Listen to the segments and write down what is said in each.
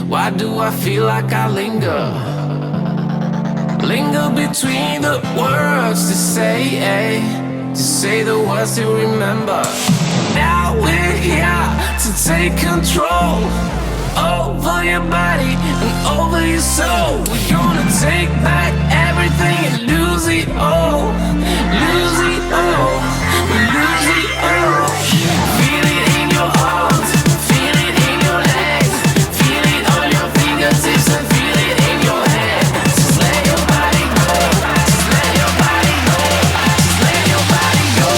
Why do I feel like I linger? Linger between the words to say the words to remember. Now we're here to take control over your body and over your soul. We're gonna take back everything and lose it all. Lose it all. Lose it all. Feel it in your arms, feel it in your legs, feel it on your fingertips and feel it in your head. Just let your body go, just let your body go, just let your body go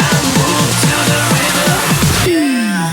and move to the rhythm. Yeah.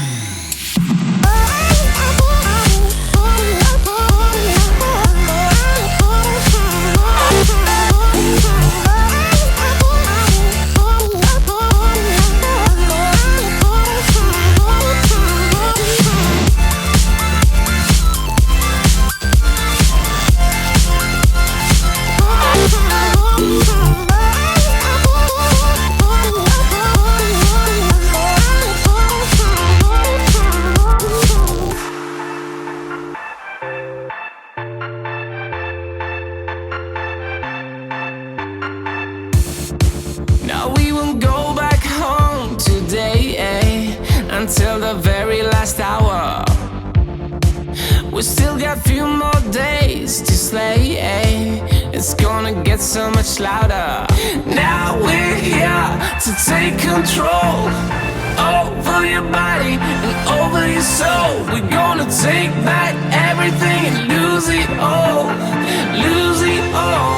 Now we won't go back home today, until the very last hour. We still got few more days to slay, it's gonna get so much louder. Now we're here to take control over your body and over your soul. We're gonna take back everything and lose it all, lose it all.